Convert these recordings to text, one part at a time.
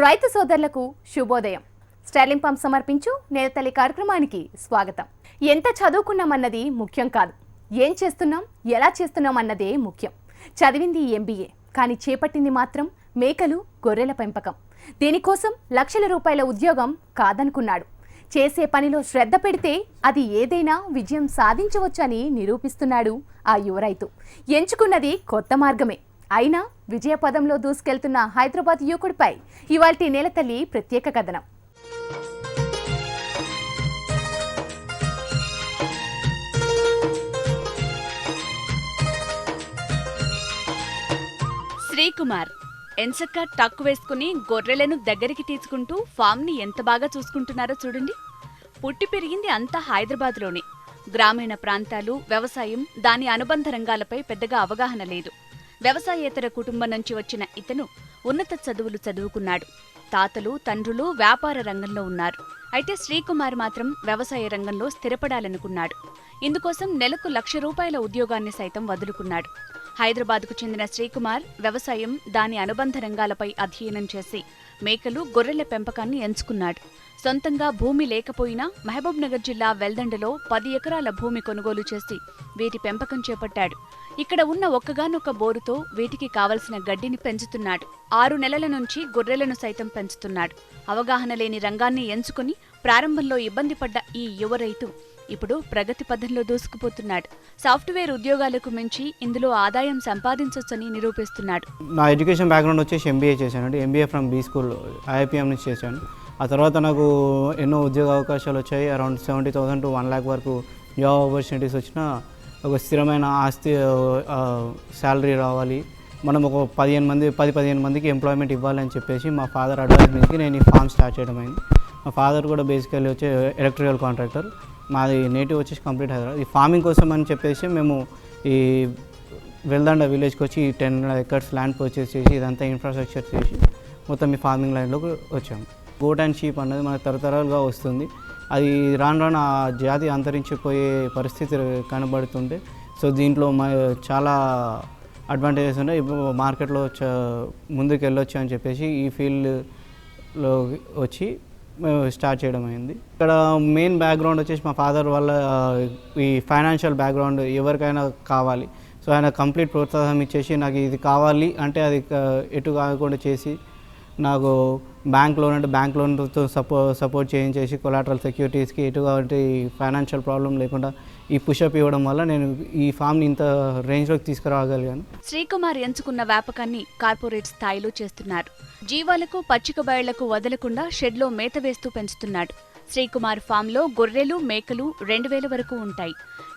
రైతు సోదరులకు శుభోదయం. స్టైలింగ్ పంప్ సమర్పించు నేలతల్లి కార్యక్రమానికి స్వాగతం. ఎంత చదువుకున్నామన్నది ముఖ్యం కాదు, ఏం చేస్తున్నాం ఎలా చేస్తున్నాం అన్నదే ముఖ్యం. చదివింది ఎంబీఏ, కానీ చేపట్టింది మాత్రం మేకలు గొర్రెల పెంపకం. దీనికోసం లక్షల రూపాయల ఉద్యోగం కాదనుకున్నాడు. చేసే పనిలో శ్రద్ధ పెడితే అది ఏదైనా విజయం సాధించవచ్చని నిరూపిస్తున్నాడు ఆ యువ రైతు. ఎంచుకున్నది కొత్త మార్గమే, అయినా విజయ పదంలో దూసుకెళ్తున్న హైదరాబాద్ యువకుడిపై ఇవాల్టి నేలతల్లి ప్రత్యేక కథనం. శ్రీకుమార్ ఎంచక్క టక్కు వేసుకుని గొర్రెలను దగ్గరికి తీసుకుంటూ ఫామ్ని ఎంత బాగా చూసుకుంటున్నారో చూడండి. పుట్టి పెరిగింది అంతా హైదరాబాద్లోనే. గ్రామీణ ప్రాంతాలు, వ్యవసాయం, దాని అనుబంధ రంగాలపై పెద్దగా అవగాహన లేదు. వ్యవసాయేతర కుటుంబం నుంచి వచ్చిన ఇతను ఉన్నత చదువులు చదువుకున్నాడు. తాతలు, తండ్రులు వ్యాపార రంగంలో ఉన్నారు. అయితే శ్రీకుమార్ మాత్రం వ్యవసాయ రంగంలో స్థిరపడాలనుకున్నాడు. ఇందుకోసం నెలకు ₹1,00,000 ఉద్యోగాన్ని సైతం వదులుకున్నాడు. హైదరాబాద్కు చెందిన శ్రీకుమార్ వ్యవసాయం, దాని అనుబంధ రంగాలపై అధ్యయనం చేసి మేకలు, గొర్రెల పెంపకాన్ని ఎంచుకున్నాడు. సొంతంగా భూమి లేకపోయినా మహబూబ్నగర్ జిల్లా వెల్దండలో 10 ఎకరాల భూమి కొనుగోలు చేసి వీటి పెంపకం చేపట్టాడు. ఇక్కడ ఉన్న ఒక్కగానొక్క బోరుతో వీటికి కావలసిన గడ్డిని పెంచుతున్నాడు. 6 నెలల నుంచి గొర్రెలను సైతం పెంచుతున్నాడు. అవగాహన లేని రంగాన్ని ఎంచుకుని ప్రారంభంలో ఇబ్బంది పడ్డ ఈ యువ రైతు ఇప్పుడు ప్రగతి పథంలో దూసుకుపోతున్నాడు. సాఫ్ట్వేర్ ఉద్యోగాలకు మించి ఇందులో ఆదాయం సంపాదించొచ్చని నిరూపిస్తున్నాడు. నా ఎడ్యుకేషన్ బ్యాక్గ్రౌండ్ వచ్చేసి ఎంబీఏ చేశానండి. ఎంబీఏ ఫ్రమ్ బీ స్కూల్ ఐఐపిఎం నుంచి చేశాను. ఆ తర్వాత నాకు ఎన్నో ఉద్యోగ అవకాశాలు వచ్చాయి. అరౌండ్ 70,000 to 1 lakh వరకు జాబ్ ఆపర్చునిటీస్ వచ్చిన ఒక స్థిరమైన ఆస్తి, శాలరీ రావాలి, మనం ఒక 10-15 మందికి ఎంప్లాయ్మెంట్ ఇవ్వాలి అని చెప్పేసి మా ఫాదర్ అడ్వైజ్ మీదకి నేను ఈ ఫామ్ స్టార్ట్ చేయడం అయింది. మా ఫాదర్ కూడా బేసికల్లీ వచ్చే ఎలక్ట్రికల్ కాంట్రాక్టర్. మాది నేటివ్ వచ్చేసి కంప్లీట్ హైదరాబాద్. ఈ ఫార్మింగ్ కోసం అని చెప్పేసి మేము ఈ వెల్దండ విలేజ్కి వచ్చి 10 acres ల్యాండ్ పర్చేస్ చేసి ఇదంతా ఇన్ఫ్రాస్ట్రక్చర్ చేసి మొత్తం ఈ ఫార్మింగ్ లైన్లోకి వచ్చాము. గోట్ అండ్ షీప్ అన్నది మనకు తరతరాలుగా వస్తుంది. అది రాను రాను ఆ జాతి అంతరించిపోయే పరిస్థితి కనబడుతుంటే, సో దీంట్లో చాలా అడ్వాంటేజెస్ ఉన్నాయి. మార్కెట్లో ముందుకు వెళ్ళొచ్చు అని చెప్పేసి ఈ ఫీల్డ్లో వచ్చి మేము స్టార్ట్ చేయడం అయింది. ఇక్కడ మెయిన్ బ్యాక్గ్రౌండ్ వచ్చేసి మా ఫాదర్ వల్ల ఈ ఫైనాన్షియల్ బ్యాక్గ్రౌండ్ ఎవరికైనా కావాలి. సో ఆయన కంప్లీట్ ప్రోత్సాహం ఇచ్చేసి నాకు ఇది కావాలి అంటే అది ఎటు కాకుండా చేసి నాకు బ్యాంక్ లోన్ అంటే బ్యాంక్ లోన్తో సపోర్ట్ చేయించేసి కొలాటరల్ సెక్యూరిటీస్కి ఎటువంటి ఫైనాన్షియల్ ప్రాబ్లం లేకుండా ఈ పుషప్ ఇవ్వడం వల్ల నేను ఈ ఫామ్ని ఇంత రేంజ్లోకి తీసుకురాగలిగాను. శ్రీకుమార్ ఎంచుకున్న వ్యాపకాన్ని కార్పొరేట్ స్థాయిలో చేస్తున్నారు. జీవాలకు, పచ్చిక బయళ్లకు వదలకుండా షెడ్లో మేత వేస్తూ పెంచుతున్నాడు. శ్రీకుమార్ ఫామ్లో గొర్రెలు, మేకలు 2,000 వరకు ఉంటాయి.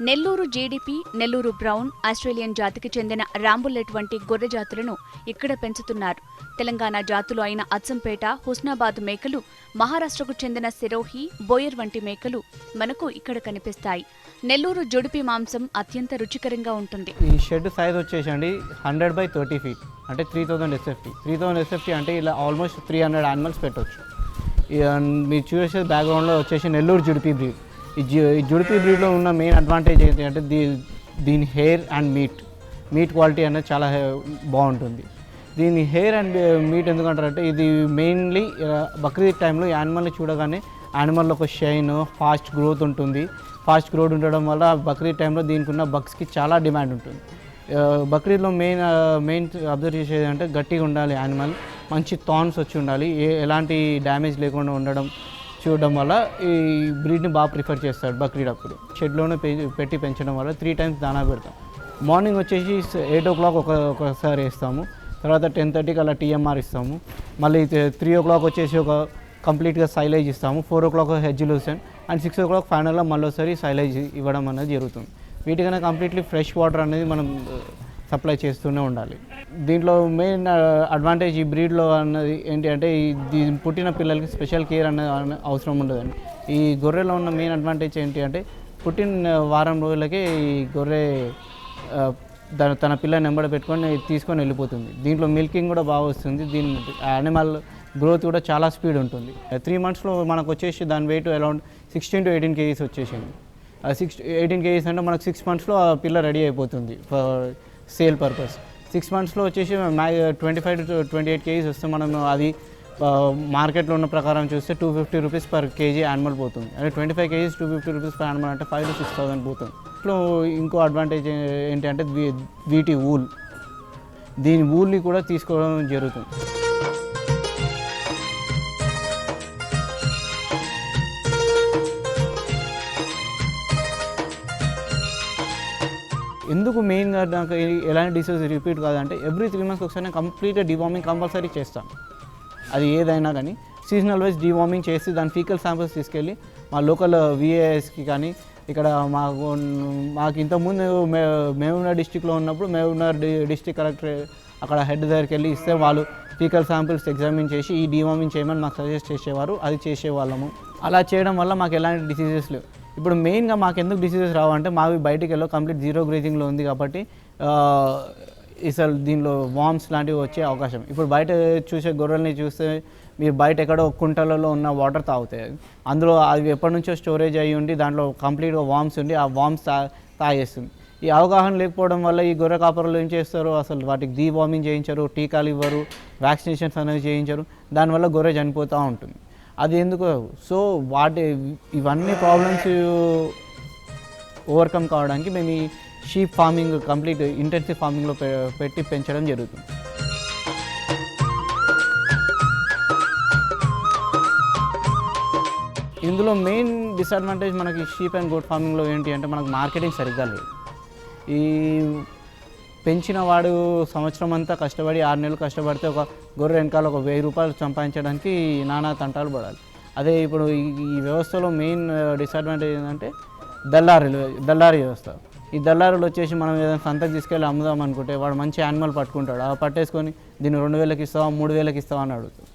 Nellore GDP, Nellore brown, Australian జాతికి చెందిన రాంబుల్లెట్ వంటి గొర్రె జాతులను ఇక్కడ పెంచుతున్నారు. తెలంగాణ జాతులు అయిన అచ్చంపేట, హుస్నాబాద్ మేకలు, మహారాష్ట్రకు చెందిన సిరోహి, బోయర్ వంటి మేకలు మనకు ఇక్కడ కనిపిస్తాయి. నెల్లూరు జుడిపి మాంసం అత్యంత రుచికరంగా ఉంటుంది. ఈ షెడ్ సైజ్ వచ్చేసండి 100 by 30 feet అంటే 3000 SFT. 3000 SFT అంటే ఇలా ఆల్మోస్ట్ 300 యానిమల్స్ పెట్టవచ్చు. మీరు చూసే బ్యాక్గ్రౌండ్లో వచ్చేసి నెల్లూరు జుడిపి బ్రీడ్. ఈ జుడిపి బ్రీడ్లో ఉన్న మెయిన్ అడ్వాంటేజ్ ఏంటి అంటే దీని హెయిర్ అండ్ మీట్ క్వాలిటీ అనేది చాలా బాగుంటుంది. దీని హెయిర్ అండ్ మీట్ ఎందుకంటారంటే ఇది మెయిన్లీ బక్రీద్ టైంలో ఈ యానిమల్ని చూడగానే యానిమల్లో ఒక షైన్, ఫాస్ట్ గ్రోత్ ఉంటుంది. ఫాస్ట్ గ్రోత్ ఉండడం వల్ల బక్రీద్ టైంలో దీనికి ఉన్న బక్స్కి చాలా డిమాండ్ ఉంటుంది. బక్రీద్లో మెయిన్ అబ్జర్వ్ చేసేది అంటే గట్టిగా ఉండాలి యానిమల్, మంచి థాన్స్ వచ్చి ఉండాలి, ఎలాంటి డ్యామేజ్ లేకుండా ఉండడం చూడడం వల్ల ఈ బ్రీడ్ని బాగా ప్రిఫర్ చేస్తాడు బక్రీడ్ అప్పుడు. షెడ్లోనే పెట్టి పెంచడం వల్ల 3 times దానా పెడతాం. మార్నింగ్ వచ్చేసి 8 o'clock ఒకసారి వేస్తాము, తర్వాత 10:30కి అలా TMR ఇస్తాము, మళ్ళీ 3 o'clock వచ్చేసి ఒక కంప్లీట్గా సైలేజ్ ఇస్తాము, 4 o'clock hedge Lucent and 6 o'clock ఫైనల్లో మళ్ళీ ఒకసారి సైలేజ్ ఇవ్వడం అనేది జరుగుతుంది. వీటికైనా కంప్లీట్లీ ఫ్రెష్ వాటర్ అనేది మనం సప్లై చేస్తూనే ఉండాలి. దీంట్లో మెయిన్ అడ్వాంటేజ్ ఈ బ్రీడ్లో అన్నది ఏంటి అంటే పుట్టిన పిల్లలకి స్పెషల్ కేర్ అనేది అవసరం ఉండదండి. ఈ గొర్రెలో ఉన్న మెయిన్ అడ్వాంటేజ్ ఏంటి అంటే పుట్టిన వారం రోజులకే ఈ గొర్రె తన పిల్లని వెంబడ పెట్టుకొని తీసుకొని వెళ్ళిపోతుంది. దీంట్లో మిల్కింగ్ కూడా బాగా వస్తుంది. దీని యానిమల్ గ్రోత్ కూడా చాలా స్పీడ్ ఉంటుంది. 3 monthsలో మనకు వచ్చేసి దాని వెయిట్ అరౌండ్ 16 to 18 kgs వచ్చేసింది. 18 kgs అంటే మనకు 6 monthsలో ఆ పిల్ల రెడీ అయిపోతుంది ఫర్ సేల్ పర్పస్. 6 monthsలో వచ్చేసి 25 to 28 kgs వస్తే మనం అది మార్కెట్లో ఉన్న ప్రకారం చూస్తే 250 రూపీస్ పర్ కేజీ యానిమల్ పోతుంది. అంటే 25 కేజీస్ 250 రూపీస్ పర్ యానిమల్ అంటే 5,000 to 6,000 పోతుంది. ఇట్లా ఇంకో అడ్వాంటేజ్ ఏంటంటే వీటి వూల్, దీని వూల్ని కూడా తీసుకోవడం జరుగుతుంది. ఎందుకు మెయిన్గా నాకు ఎలాంటి డిసీజ్ రిపీట్ కాదంటే ఎవ్రీ 3 months ఒకసారి కంప్లీట్గా డివార్మింగ్ కంపల్సరీ చేస్తాను. అది ఏదైనా కానీ సీజనల్ వైజ్ డివార్మింగ్ చేసి దాని ఫీకల్ శాంపిల్స్ తీసుకెళ్ళి మా లోకల్ విఏఎస్కి కానీ ఇక్కడ మాకు ఇంతకుముందు మహబూబ్నగర్ డిస్టిక్లో ఉన్నప్పుడు మహబూబ్నగర్ డిస్టిక్ కలెక్టర్ అక్కడ హెడ్ దగ్గరికి వెళ్ళి ఇస్తే వాళ్ళు ఫీకల్ శాంపిల్స్ ఎగ్జామిన్ చేసి ఈ డివార్మింగ్ చేయమని మాకు సజెస్ట్ చేసేవారు. అది చేసేవాళ్ళము. అలా చేయడం వల్ల మాకు ఎలాంటి డిసీజెస్ లేవు. ఇప్పుడు మెయిన్గా మాకు ఎందుకు డిసీజెస్ రావంటే మావి బయటికి వెళ్ళో కంప్లీట్ జీరో గ్రేజింగ్లో ఉంది కాబట్టి అసలు దీనిలో వామ్స్ లాంటివి వచ్చే అవకాశం. ఇప్పుడు బయట చూసే గొర్రెల్ని చూస్తే మీరు బయట ఎక్కడో కుంటలలో ఉన్న వాటర్ తాగుతాయి. అందులో అవి ఎప్పటి నుంచో స్టోరేజ్ అయ్యి ఉండి దాంట్లో కంప్లీట్గా వామ్స్ ఉండి ఆ వామ్స్ తాగేస్తుంది. ఈ అవగాహన లేకపోవడం వల్ల ఈ గొర్రె కాపరులు ఏం చేస్తారు, అసలు వాటికి డీవార్మింగ్ చేయించరు, టీకాలు ఇవ్వరు, వ్యాక్సినేషన్స్ అనేవి చేయించరు. దానివల్ల గొర్రె చనిపోతూ ఉంటుంది. అది ఎందుకు? సో ఇవన్నీ ప్రాబ్లమ్స్ ఓవర్కమ్ కావడానికి మేము ఈ షీప్ ఫార్మింగ్ కంప్లీట్ ఇంటెన్సివ్ ఫార్మింగ్లో పెట్టి పెంచడం జరుగుతుంది. ఇందులో మెయిన్ డిసడ్వాంటేజ్ మనకి షీప్ అండ్ గోట్ ఫార్మింగ్లో ఏంటి అంటే మనకు మార్కెటింగ్ సరిగ్గా లేదు. ఈ పెంచిన వాడు సంవత్సరం అంతా కష్టపడి 6 నెలలు కష్టపడితే ఒక గొర్రె వెనకాల ఒక 1000 రూపాయలు సంపాదించడానికి నానా తంటాలు పడాలి. అదే ఇప్పుడు ఈ వ్యవస్థలో మెయిన్ డిసడ్వాంటేజ్ ఏంటంటే దల్లారీ వ్యవస్థ. ఈ దల్లారులు వచ్చేసి మనం ఏదైనా సంతకు తీసుకెళ్ళి అమ్ముదాం అనుకుంటే వాడు మంచి యానిమల్ పట్టుకుంటాడు. ఆ పట్టేసుకొని దీన్ని 2,000కి ఇస్తావా 3,000కి ఇస్తావా అని అడుగుతాడు.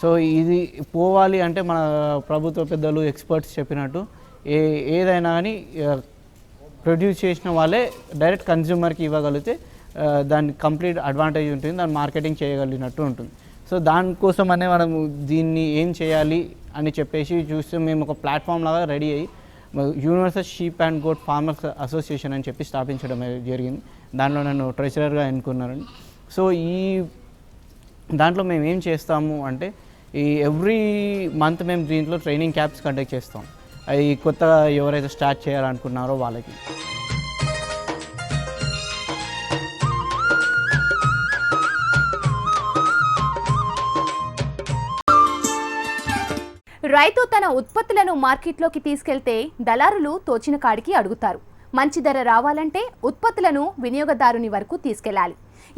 సో ఇది పోవాలి అంటే మన ప్రభుత్వ పెద్దలు ఎక్స్పర్ట్స్ చెప్పినట్టు ఏదైనా కానీ ప్రొడ్యూస్ చేసిన వాళ్ళే డైరెక్ట్ కన్జ్యూమర్కి ఇవ్వగలిగితే దాని కంప్లీట్ అడ్వాంటేజ్ ఉంటుంది, దాన్ని మార్కెటింగ్ చేయగలిగినట్టు ఉంటుంది. సో దానికోసం అనే మనం దీన్ని ఏం చేయాలి అని చెప్పేసి చూస్తే మేము ఒక ప్లాట్ఫామ్ లాగా రెడీ అయ్యి universal sheep and goat farmers association అని చెప్పి స్థాపించడం జరిగింది. దాంట్లో నన్ను ట్రెజరర్గా ఎన్నుకున్నారని. సో దాంట్లో మేము ఏం చేస్తాము అంటే ఎవ్రీ మంత్ మేము దీంట్లో ట్రైనింగ్ క్యాంప్స్ కండక్ట్ చేస్తాం. అవి కొత్తగా ఎవరైతే స్టార్ట్ చేయాలనుకున్నారో వాళ్ళకి. రైతు తన ఉత్పత్తులను మార్కెట్లోకి తీసుకెళ్తే దళారులు తోచిన కాడికి అడుగుతారు. మంచి ధర రావాలంటే ఉత్పత్తులను వినియోగదారుని వరకు తీసుకెళ్లాలి.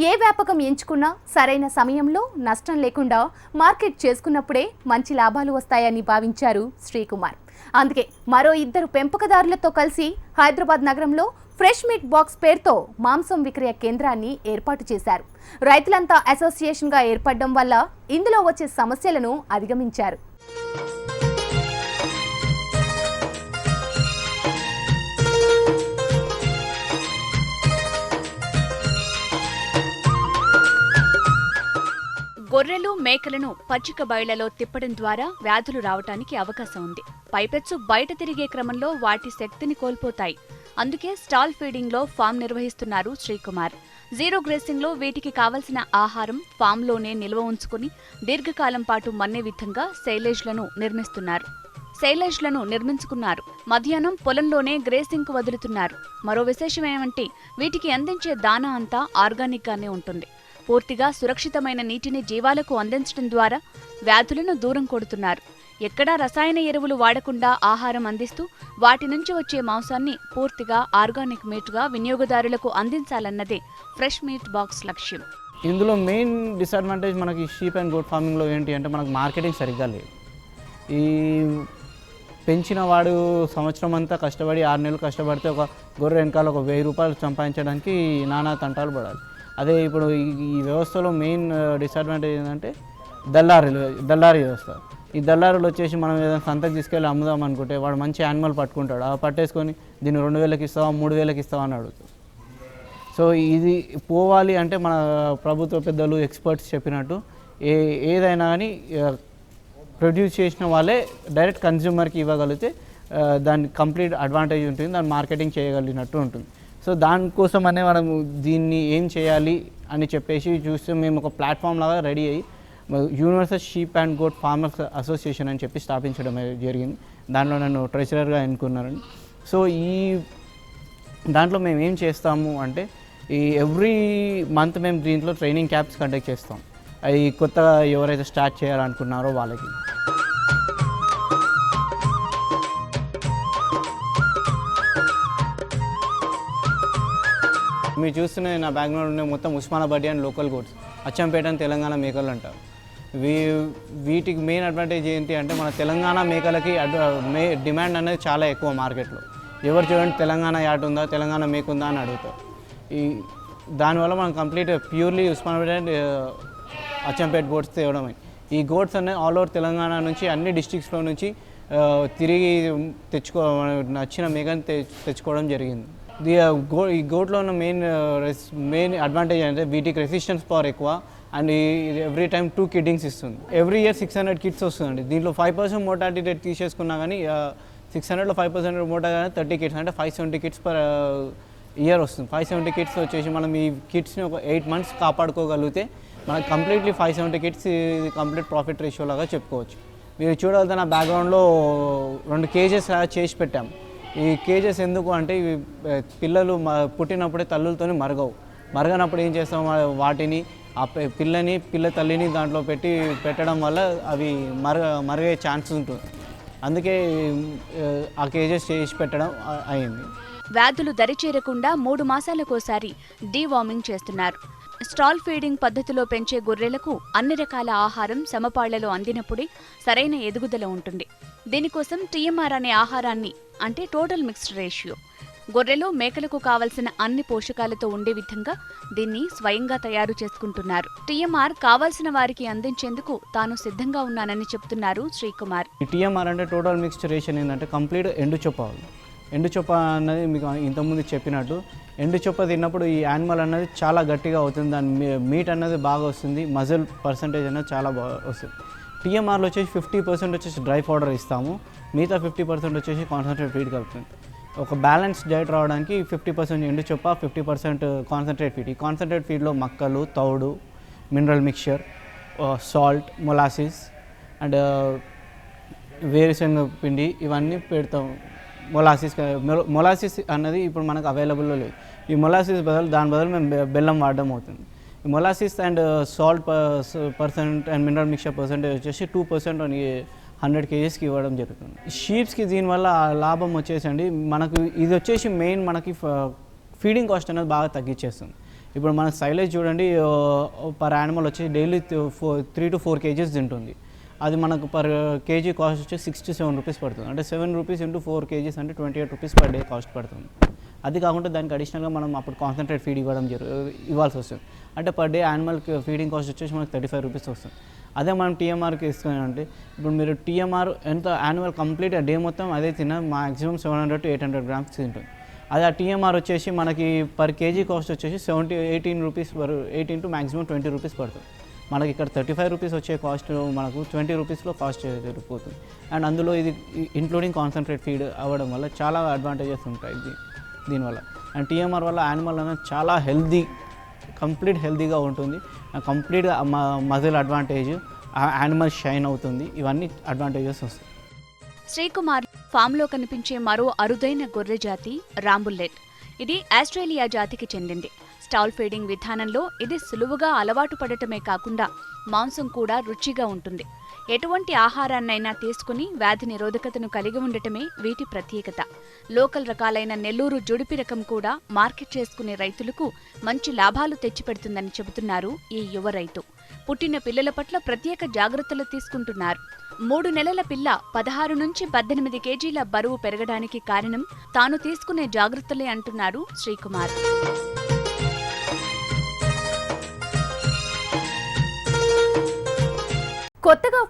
ఏ వ్యాపకం ఎంచుకున్నా సరైన సమయంలో నష్టం లేకుండా మార్కెట్ చేసుకున్నప్పుడే మంచి లాభాలు వస్తాయని భావించారు శ్రీకుమార్. అందుకే మరో 2 పెంపకదారులతో కలిసి హైదరాబాద్ నగరంలో ఫ్రెష్ మీట్ బాక్స్ పేరుతో మాంసం విక్రయ కేంద్రాన్ని ఏర్పాటు చేశారు. రైతులంతా అసోసియేషన్గా ఏర్పడడం వల్ల ఇందులో వచ్చే సమస్యలను అధిగమించారు. గొర్రెలు మేకలను పచ్చిక బయళ్లలో తిప్పడం ద్వారా వ్యాధులు రావటానికి అవకాశం ఉంది. పైపెచ్చు బయట తిరిగే క్రమంలో వాటి శక్తిని కోల్పోతాయి. అందుకే స్టాల్ ఫీడింగ్లో ఫామ్ నిర్వహిస్తున్నారు శ్రీకుమార్. జీరో గ్రేసింగ్లో వీటికి కావలసిన ఆహారం ఫామ్లోనే నిల్వ ఉంచుకుని దీర్ఘకాలం పాటు మన్నే విధంగా సైలేజ్లను నిర్మించుకున్నారు. మధ్యాహ్నం పొలంలోనే గ్రేసింగ్కు వదులుతున్నారు. మరో విశేషమేమంటే వీటికి అందించే దానా అంతా ఆర్గానిక్గానే ఉంటుంది. పూర్తిగా సురక్షితమైన నీటిని జీవాలకు అందించడం ద్వారా వ్యాధులను దూరం కొడుతున్నారు. ఎక్కడా రసాయన ఎరువులు వాడకుండా ఆహారం అందిస్తూ వాటి నుంచి వచ్చే మాంసాన్ని పూర్తిగా ఆర్గానిక్ మీట్గా వినియోగదారులకు అందించాలన్నదే ఫ్రెష్ మీట్ బాక్స్ లక్ష్యం. ఇందులో మెయిన్ డిసడ్వాంటేజ్ మనకి షీప్ అండ్ గోట్ ఫార్మింగ్లో ఏంటి అంటే మనకు మార్కెటింగ్ సరిగ్గా లేదు. ఈ పెంచిన వాడు సంవత్సరం అంతా కష్టపడి 6 నెలలు కష్టపడితే ఒక గొర్రె వెనకాల ఒక 1000 రూపాయలు సంపాదించడానికి నానా తంటాలు పడాలి. అదే ఇప్పుడు ఈ వ్యవస్థలో మెయిన్ డిసడ్వాంటేజ్ ఏంటంటే దల్లారీ వ్యవస్థ. ఈ దల్లారులు వచ్చేసి మనం ఏదైనా సంతకు తీసుకెళ్ళి అమ్ముదాం అనుకుంటే వాడు మంచి యానిమల్ పట్టుకుంటాడు. ఆ పట్టేసుకొని దీన్ని 2,000కి ఇస్తావా 3,000కి ఇస్తావా అని అడుగుతాడు. సో ఇది పోవాలి అంటే మన ప్రభుత్వ పెద్దలు ఎక్స్పర్ట్స్ చెప్పినట్టు ఏదైనా కానీ ప్రొడ్యూస్ చేసిన వాళ్ళే డైరెక్ట్ కన్జ్యూమర్కి ఇవ్వగలిగితే దాని కంప్లీట్ అడ్వాంటేజ్ ఉంటుంది, దాన్ని మార్కెటింగ్ చేయగలిగినట్టు ఉంటుంది. సో దానికోసం అనే మనం దీన్ని ఏం చేయాలి అని చెప్పేసి చూస్తే మేము ఒక ప్లాట్ఫామ్ లాగా రెడీ అయ్యి universal sheep and goat farmers association అని చెప్పి స్థాపించడం జరిగింది. దాంట్లో నన్ను ట్రెజరర్గా ఎన్నుకున్నారని. సో ఈ దాంట్లో మేము ఏం చేస్తాము అంటే ఈ ఎవ్రీ మంత్ మేము దీంట్లో ట్రైనింగ్ క్యాంప్స్ కండక్ట్ చేస్తాం. అవి కొత్తగా ఎవరైతే స్టార్ట్ చేయాలనుకున్నారో వాళ్ళకి. మీరు చూస్తున్న నా బ్యాక్గ్రౌండ్ ఉన్న మొత్తం ఉస్మానాబాద్ అండ్ లోకల్ గోడ్స్, అచ్చంపేట అని తెలంగాణ మేకలు అంటారు. వీటికి మెయిన్ అడ్వాంటేజ్ ఏంటి అంటే మన తెలంగాణ మేకలకి డిమాండ్ అనేది చాలా ఎక్కువ మార్కెట్లో. ఎవరు చూడండి తెలంగాణ యాట్ ఉందా, తెలంగాణ మేక ఉందా అని అడుగుతారు. దానివల్ల మనం complete purely Osmanabad and Achampet goats తేవడమే. ఈ గోడ్స్ అనేవి ఆల్ ఓవర్ తెలంగాణ నుంచి అన్ని డిస్ట్రిక్ట్స్లో నుంచి తిరిగి నచ్చిన మేకని తెచ్చుకోవడం జరిగింది. ఈ గోట్లో ఉన్న మెయిన్ అడ్వాంటేజ్ అంటే వీటికి రెసిస్టెన్స్ పవర్ ఎక్కువ అండ్ ఎవ్రీ టైం 2 కిడ్డింగ్స్ ఇస్తుంది. ఎవ్రీ ఇయర్ 600 కిడ్స్ వస్తుందండి. దీంట్లో 5% మోర్టాలిటీ రేట్ తీసేసుకున్నా కానీ 600లో 5% మోర్టాలిటీ కానీ 30 కిడ్స్ అంటే 570 కిడ్స్ పర్ ఇయర్ వస్తుంది. 570 కిడ్స్ వచ్చేసి మనం ఈ కిడ్స్ని ఒక 8 months కాపాడుకోగలిగితే మనకు completely 570 kids complete profit ratio లాగా చెప్పుకోవచ్చు. మీరు చూడగలుగుతున్న బ్యాక్గ్రౌండ్లో 2 కేజెస్ చేసి పెట్టాం. ఈ కేజెస్ ఎందుకు అంటే ఇవి పిల్లలు పుట్టినప్పుడే తల్లులతోనే మరగనప్పుడు ఏం చేస్తాం, వాటిని ఆ పిల్ల తల్లిని దాంట్లో పెట్టడం వల్ల అవి మరగే ఛాన్స్ ఉంటుంది. అందుకే ఆ కేజెస్ చేసి పెట్టడం అయింది. వ్యాధులు దరిచేరకుండా 3 మాసాలకోసారి డీవార్మింగ్ చేస్తున్నారు. స్టాల్ ఫీడింగ్ పద్ధతిలో పెంచే గొర్రెలకు అన్ని రకాల ఆహారం సమపాళ్లలో అందినప్పుడే సరైన ఎదుగుదల ఉంటుంది. దీనికోసం TMR అనే ఆహారాన్ని, అంటే టోటల్ మిక్స్డ్ రేషియో, గొర్రెలు మేకలకు కావలసిన అన్ని పోషకాలతో ఉండే విధంగా దీన్ని స్వయంగా తయారు చేసుకుంటున్నారు. TMR కావాల్సిన వారికి అందించేందుకు తాను సిద్ధంగా ఉన్నానని చెప్తున్నారు శ్రీకుమార్. TMR అంటే టోటల్ మిక్స్డ్ రేషన్ ఏంటంటే కంప్లీట్ ఎండు చొప్ప అన్నది మీకు ఇంతకుముందు చెప్పినట్టు ఎండు చొప్ప తిన్నప్పుడు ఈ యానిమల్ అన్నది చాలా గట్టిగా అవుతుంది. దాని మీట్ అన్నది బాగా వస్తుంది, మజిల్ పర్సంటేజ్ అనేది చాలా బాగా వస్తుంది. TMRలో వచ్చేసి 50% వచ్చేసి డ్రై పౌడర్ ఇస్తాము, మిగతా 50% వచ్చేసి కాన్సన్ట్రేట్ ఫీడ్ కలుపుతుంది. ఒక బ్యాలెన్స్ డైట్ రావడానికి 50% ఎండు చొప్ప, 50% కాన్సన్ట్రేట్ ఫీడ్. ఈ కాన్సన్ట్రేట్ ఫీడ్లో మక్కలు, తౌడు, mineral mixture, salt, molasses and వేరుశనగ పిండి ఇవన్నీ పెడతాం. మొలాసిస్ అన్నది ఇప్పుడు మనకు అవైలబుల్లో లేదు. ఈ మొలాసిస్ దాని బదులు మేము బెల్లం వాడడం అవుతుంది. ఈ molasses and salt percent and mineral mixture percentage వచ్చేసి 2% 100 kgsకి ఇవ్వడం జరుగుతుంది. షీప్స్కి దీనివల్ల లాభం వచ్చేసండి మనకు ఇది వచ్చేసి మెయిన్ మనకి ఫీడింగ్ కాస్ట్ అనేది బాగా తగ్గించేస్తుంది. ఇప్పుడు మన సైలేజ్ చూడండి, పర్ యానిమల్ వచ్చి డైలీ 3 to 4 kgs తింటుంది. అది మనకు పర్ కేజీ కాస్ట్ వచ్చి 67 రూపీస్ పడుతుంది. అంటే 7 రూపీస్ ఇంటూ 4 kgs అంటే 28 రూపీస్ పర్ డే కాస్ట్ పడుతుంది. అది కాకుండా దానికి అడిషనల్గా మనం అప్పుడు కాన్సన్ట్రేట్ ఫీడ్ ఇవ్వాల్సి వస్తుంది. అంటే పర్ డే యానిమల్కి ఫీడింగ్ కాస్ట్ వచ్చేసి మనకు 35 రూపీస్ వస్తుంది. అదే మనం TMRకి ఇస్తున్నామంటే ఇప్పుడు మీరు TMR ఎంత యానిమల్ కంప్లీట్ డే మొత్తం అదే మ్యాక్సిమం 700 to 800 grams తింటుంది. అదే ఆ TMR వచ్చేసి మనకి పర్ కేజీ కాస్ట్ వచ్చేసి 18 రూపీస్ 18 to మ్యాక్సిమం 20 రూపీస్ పడుతుంది. మనకి ఇక్కడ 35 రూపీస్ వచ్చే కాస్ట్ మనకు 20 రూపీస్లో కాస్ట్ జరిగిపోతుంది. అండ్ అందులో ఇది ఇంక్లూడింగ్ కాన్సన్ట్రేట్ ఫీడ్ అవ్వడం వల్ల చాలా అడ్వాంటేజెస్ ఉంటాయి దీనివల్ల. అండ్ TMR వల్ల యానిమల్ అనేది చాలా కంప్లీట్ హెల్తీగా ఉంటుంది. కంప్లీట్గా మజిల్ అడ్వాంటేజ్, యానిమల్ షైన్ అవుతుంది. ఇవన్నీ అడ్వాంటేజెస్ వస్తాయి. శ్రీకుమార్ ఫామ్లో కనిపించే మరో అరుదైన గొర్రె జాతి రాంబుల్లెట్. ఇది ఆస్ట్రేలియా జాతికి చెందింది. స్టాల్ ఫీడింగ్ విధానంలో ఇది సులువుగా అలవాటు పడటమే కాకుండా మాంసం కూడా రుచిగా ఉంటుంది. ఎటువంటి ఆహారాన్నైనా తీసుకుని వ్యాధి నిరోధకతను కలిగి ఉండటమే వీటి ప్రత్యేకత. లోకల్ రకాలైన నెల్లూరు జుడిపి రకం కూడా మార్కెట్ చేసుకునే రైతులకు మంచి లాభాలు తెచ్చిపెడుతుందని చెబుతున్నారు ఈ యువ రైతు. పుట్టిన పిల్లల పట్ల ప్రత్యేక జాగ్రత్తలు తీసుకుంటున్నారు. 3 నెలల పిల్ల 16 నుంచి 18 కేజీల బరువు పెరగడానికి కారణం తాను తీసుకునే జాగ్రత్తలే అంటున్నారు శ్రీకుమార్. కొత్తగా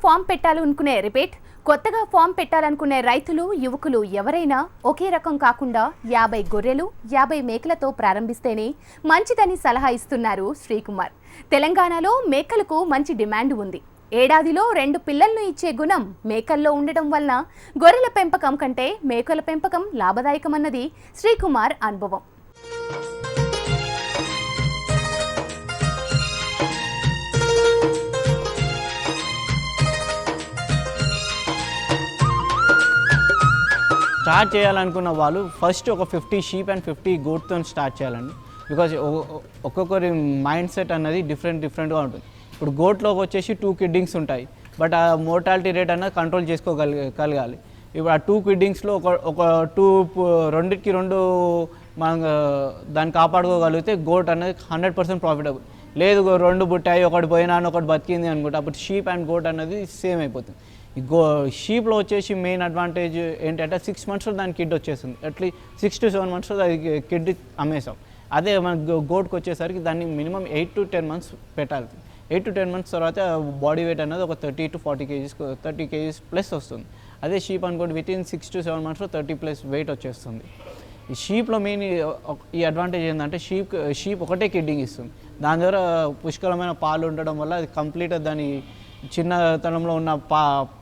ఫామ్ పెట్టాలనుకునే రైతులు, యువకులు ఎవరైనా ఒకే రకం కాకుండా 50 గొర్రెలు 50 మేకలతో ప్రారంభిస్తేనే మంచిదని సలహా ఇస్తున్నారు శ్రీకుమార్. తెలంగాణలో మేకలకు మంచి డిమాండ్ ఉంది. ఏడాదిలో 2 పిల్లలను ఇచ్చే గుణం మేకల్లో ఉండటం వలన గొర్రెల పెంపకం కంటే మేకల పెంపకం లాభదాయకమన్నది శ్రీకుమార్ అనుభవం. స్టార్ట్ చేయాలనుకున్న వాళ్ళు ఫస్ట్ ఒక 50 షీప్ అండ్ 50 గోట్తో స్టార్ట్ చేయాలండి. బికాజ్ ఒక్కొక్కరి మైండ్ సెట్ అన్నది డిఫరెంట్గా ఉంటుంది. ఇప్పుడు గోట్లోకి వచ్చేసి 2 కిడ్డింగ్స్ ఉంటాయి, బట్ ఆ మోర్టాలిటీ రేట్ అన్నది కంట్రోల్ చేసుకోగలగాలి. ఇప్పుడు ఆ 2 కిడ్డింగ్స్లో ఒక 2 మనం దాన్ని కాపాడుకోగలిగితే గోట్ అనేది 100% ప్రాఫిటబుల్. లేదు 2 బుట్టాయి, ఒకటి పోయినా ఒకటి బతికింది అనుకుంటే అప్పుడు షీప్ అండ్ గోట్ అనేది సేమ్ అయిపోతుంది. ఈ షీప్లో వచ్చేసి మెయిన్ అడ్వాంటేజ్ ఏంటంటే 6 మంత్స్లో దాని కిడ్ వచ్చేస్తుంది. అట్లీస్ట్ 6 to 7 మంత్స్లో అది కిడ్ అమ్మేసాం. అదే మన గోట్కి వచ్చేసరికి దాన్ని మినిమం 8 to 10 మంత్స్ పెట్టాలి. 8 to 10 మంత్స్ తర్వాత బాడీ వెయిట్ అనేది ఒక 30 to 40 kgs 30 kgs ప్లస్ వస్తుంది. అదే షీప్ అనుకోండి వితిన్ 6 to 7 మంత్స్లో 30+ వెయిట్ వచ్చేస్తుంది. ఈ షీప్లో మెయిన్ ఈ అడ్వాంటేజ్ ఏంటంటే షీప్ ఒకటే కిడ్డింగ్ ఇస్తుంది. దాని ద్వారా పుష్కలమైన పాలు ఉండడం వల్ల అది కంప్లీట్గా దాని చిన్నతనంలో ఉన్న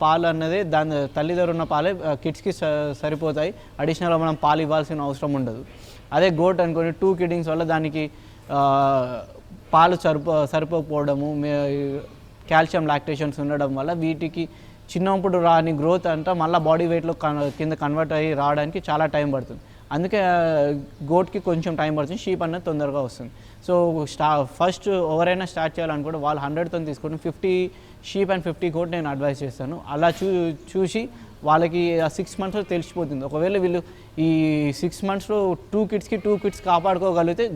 పాలు అన్నది దాని తల్లి దగ్గర ఉన్న పాలే కిడ్స్కి సరిపోతాయి. అడిషనల్గా మనం పాలు ఇవ్వాల్సిన అవసరం ఉండదు. అదే గోట్ అనుకోండి 2 కిడ్డింగ్స్ వల్ల దానికి పాలు సరిపోకపోవడము, కాల్షియం లాక్టేషన్స్ ఉండడం వల్ల వీటికి చిన్నప్పుడు రాని గ్రోత్ అంతా మళ్ళీ బాడీ వెయిట్లో కింద కన్వర్ట్ అయ్యి రావడానికి చాలా టైం పడుతుంది. అందుకే గోట్కి కొంచెం టైం పడుతుంది, షీప్ అనేది తొందరగా వస్తుంది. సో ఫస్ట్ ఎవరైనా స్టార్ట్ చేయాలనుకుంటే వాళ్ళు 100తో తీసుకుంటే 50 షీప్ అండ్ 50 గోట్ నేను అడ్వైస్ చేస్తాను. అలా చూసి వాళ్ళకి ఆ 6 మంత్స్లో తెలిసిపోతుంది. ఒకవేళ వీళ్ళు ఈ 6 మంత్స్లో 2 కిడ్స్ కాపాడుకోగలిగితే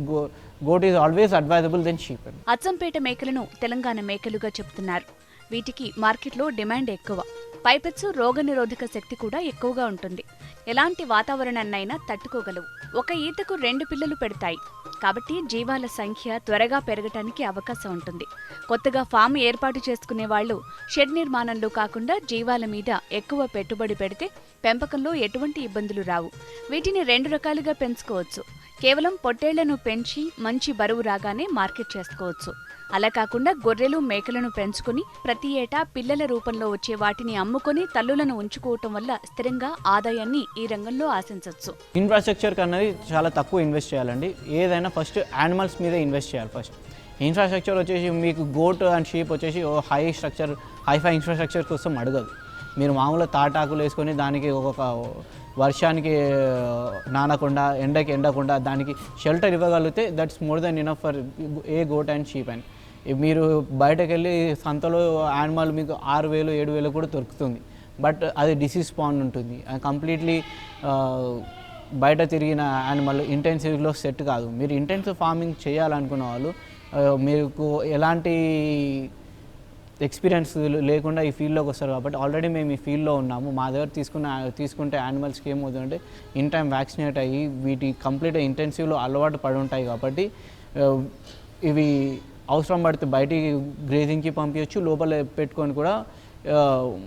goat is always advisable than sheep. Achampet మేకలను తెలంగాణ మేకలుగా చెప్తున్నారు. వీటికి మార్కెట్లో డిమాండ్ ఎక్కువ. పైపెచ్చు రోగనిరోధక శక్తి కూడా ఎక్కువగా ఉంటుంది. ఎలాంటి వాతావరణాన్నైనా తట్టుకోగలవు. ఒక ఈతకు 2 పిల్లలు పెడతాయి కాబట్టి జీవాల సంఖ్య త్వరగా పెరగటానికి అవకాశం ఉంటుంది. కొత్తగా ఫామ్ ఏర్పాటు చేసుకునే వాళ్ళు షెడ్ నిర్మాణంలో కాకుండా జీవాల మీద ఎక్కువ పెట్టుబడి పెడితే పెంపకంలో ఎటువంటి ఇబ్బందులు రావు. వీటిని 2 రకాలుగా పెంచుకోవచ్చు. కేవలం పొట్టేళ్లను పెంచి మంచి బరువు రాగానే మార్కెట్ చేసుకోవచ్చు. అలా కాకుండా గొర్రెలు మేకలను పెంచుకుని ప్రతి ఏటా పిల్లల రూపంలో వచ్చే వాటిని అమ్ముకొని తల్లులను ఉంచుకోవటం వల్ల స్థిరంగా ఆదాయాన్ని ఈ రంగంలో ఆశించవచ్చు. ఇన్ఫ్రాస్ట్రక్చర్ అనేది చాలా తక్కువ ఇన్వెస్ట్ చేయాలండి. ఏదైనా ఫస్ట్ యానిమల్స్ మీద ఇన్వెస్ట్ చేయాలి. ఫస్ట్ ఇన్ఫ్రాస్ట్రక్చర్ వచ్చేసి మీకు గోట్ అండ్ షీప్ వచ్చేసి హైఫై ఇన్ఫ్రాస్ట్రక్చర్ కోసం అడగదు. మీరు మామూలుగా తాటాకులు వేసుకొని దానికి ఒక వర్షానికి నానకుండా ఎండకుండా దానికి షెల్టర్ ఇవ్వగలిగితే that's more than enough for a goat and sheep. And మీరు బయటకు వెళ్ళి సంతలో యానిమల్ మీకు 6,000 7,000 కూడా దొరుకుతుంది. బట్ అది డిసీజ్ స్పాన్ ఉంటుంది. కంప్లీట్లీ బయట తిరిగిన యానిమల్ ఇంటెన్సివ్లో సెట్ కాదు. మీరు ఇంటెన్సివ్ ఫార్మింగ్ చేయాలనుకున్న వాళ్ళు మీకు ఎలాంటి ఎక్స్పీరియన్స్ లేకుండా ఈ ఫీల్డ్లోకి వస్తారు. కాబట్టి ఆల్రెడీ మేము ఈ ఫీల్డ్లో ఉన్నాము. మా దగ్గర తీసుకుంటే యానిమల్స్కి ఏమవుతుందంటే ఇన్ టైం వ్యాక్సినేట్ అయ్యి వీటి కంప్లీట్గా ఇంటెన్సివ్లో అలవాటు పడి ఉంటాయి. కాబట్టి ఇవి అవసరం పడితే బయటికి గ్రేజింగ్కి పంపించవచ్చు, లోపల పెట్టుకొని కూడా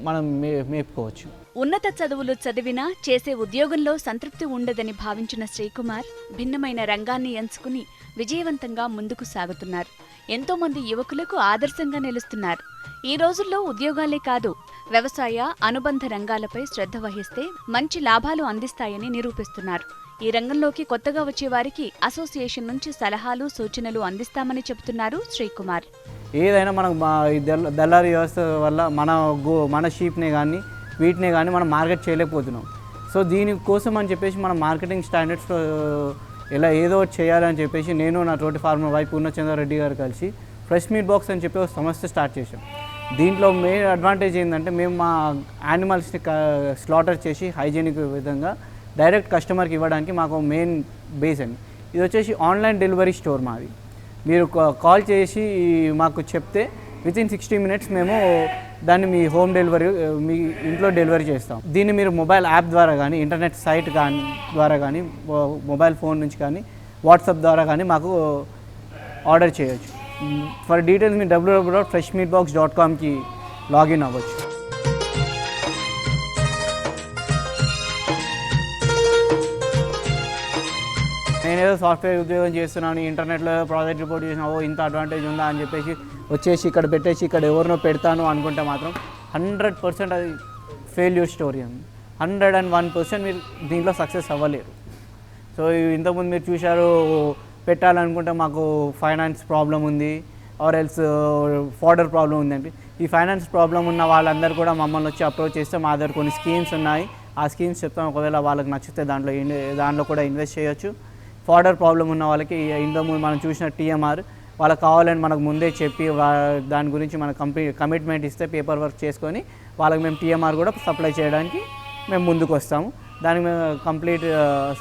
మనం మేపుకోవచ్చు. ఉన్నత చదువులు చదివినా చేసే ఉద్యోగంలో సంతృప్తి ఉండదని భావించిన శ్రీకుమార్ భిన్నమైన రంగాన్ని ఎంచుకుని విజయవంతంగా ముందుకు సాగుతున్నారు. ఎంతో మంది యువకులకు ఆదర్శంగా నిలుస్తున్నారు. ఈ రోజుల్లో ఉద్యోగాలే కాదు, వ్యవసాయ అనుబంధ రంగాలపై శ్రద్ధ వహిస్తే మంచి లాభాలు అందిస్తాయని నిరూపిస్తున్నారు. ఈ రంగంలోకి కొత్తగా వచ్చే వారికి అసోసియేషన్ నుంచి సలహాలు సూచనలు అందిస్తామని చెబుతున్నారు శ్రీకుమార్. ఏదైనా మనకు దళారీ వ్యవస్థ వల్ల మన షీప్నే కానీ వీటినే కానీ మనం మార్కెట్ చేయలేకపోతున్నాం. సో దీనికోసం అని చెప్పేసి మనం మార్కెటింగ్ స్టాండర్డ్స్లో ఇలా ఏదో చేయాలని చెప్పేసి నేను నా తోటి ఫార్మర్ వై పూర్ణచంద్రారెడ్డి గారు కలిసి ఫ్రెష్ మీట్ బాక్స్ అని చెప్పి ఒక సంస్థ స్టార్ట్ చేసాం. దీంట్లో మెయిన్ అడ్వాంటేజ్ ఏంటంటే మేము మా యానిమల్స్ని స్లాటర్ చేసి హైజీనిక్ విధంగా డైరెక్ట్ కస్టమర్కి ఇవ్వడానికి మాకు మెయిన్ బేస్ అండి. ఇది వచ్చేసి ఆన్లైన్ డెలివరీ స్టోర్ మాది. మీరు కాల్ చేసి మాకు చెప్తే వితిన్ 60 minutes మేము దాన్ని మీ హోమ్ డెలివరీ మీ ఇంట్లో డెలివరీ చేస్తాం. దీన్ని మీరు మొబైల్ యాప్ ద్వారా కానీ ఇంటర్నెట్ సైట్ ద్వారా కానీ మొబైల్ ఫోన్ నుంచి కానీ వాట్సాప్ ద్వారా కానీ మాకు ఆర్డర్ చేయొచ్చు. ఫర్ డీటెయిల్స్ మీ www.freshmeatbox.comకి లాగిన్ అవ్వచ్చు. నేనేదో సాఫ్ట్వేర్ ఉద్యోగం చేస్తున్నాను, ఇంటర్నెట్లో ప్రాజెక్ట్ రిపోర్ట్ చేసిన ఇంత అడ్వాంటేజ్ ఉందా అని చెప్పేసి వచ్చేసి ఇక్కడ పెట్టేసి ఇక్కడ ఎవరినో పెడతాను అనుకుంటే మాత్రం 100% అది ఫెయిల్యూర్ స్టోరీ అండి. 101% మీరు దీంట్లో సక్సెస్ అవ్వలేరు. సో ఇంతకుముందు మీరు చూశారు, పెట్టాలనుకుంటే మాకు ఫైనాన్స్ ప్రాబ్లం ఉంది ఆర్ ఎల్స్ ఫాడర్ ప్రాబ్లం ఉందండి. ఈ ఫైనాన్స్ ప్రాబ్లం ఉన్న వాళ్ళందరూ కూడా మమ్మల్ని వచ్చి అప్రోచ్ చేస్తే మా దగ్గర కొన్ని స్కీమ్స్ ఉన్నాయి, ఆ స్కీమ్స్ చెప్తాం. ఒకవేళ వాళ్ళకి నచ్చితే దాంట్లో కూడా ఇన్వెస్ట్ చేయొచ్చు. ఫాడర్ ప్రాబ్లం ఉన్న వాళ్ళకి ఇంతకుముందు మనం చూసిన టీఎంఆర్ వాళ్ళకి కావాలని మనకు ముందే చెప్పి దాని గురించి మన కమిట్మెంట్ ఇస్తే పేపర్ వర్క్ చేసుకొని వాళ్ళకి మేము టీఎంఆర్ కూడా సప్లై చేయడానికి మేము ముందుకు వస్తాము. దానికి మేము కంప్లీట్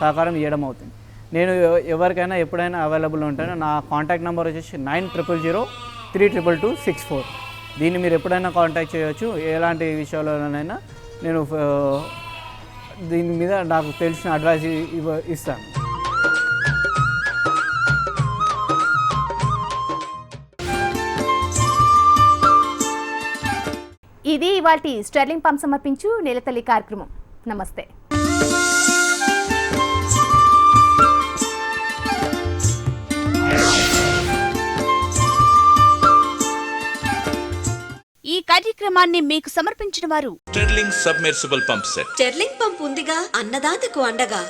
సహకారం ఇవ్వడం అవుతుంది. నేను ఎవరికైనా ఎప్పుడైనా అవైలబుల్ ఉంటాను. నా కాంటాక్ట్ నెంబర్ వచ్చేసి 9000032264. దీన్ని మీరు ఎప్పుడైనా కాంటాక్ట్ చేయవచ్చు. ఎలాంటి విషయాల్లోనైనా నేను దీని మీద నాకు తెలిసిన అడ్వైస్ ఇస్తాను. ఇది ఇవాల్టి స్టెర్లింగ్ పంప్ సమర్పించు నేలతల్లి కార్యక్రమం. నమస్తే. ఈ కార్యక్రమాన్ని మీకు సమర్పించిన వారు sterling submersible pump set. Sterling pump ఉందిగా అన్నదాతకు అండగా.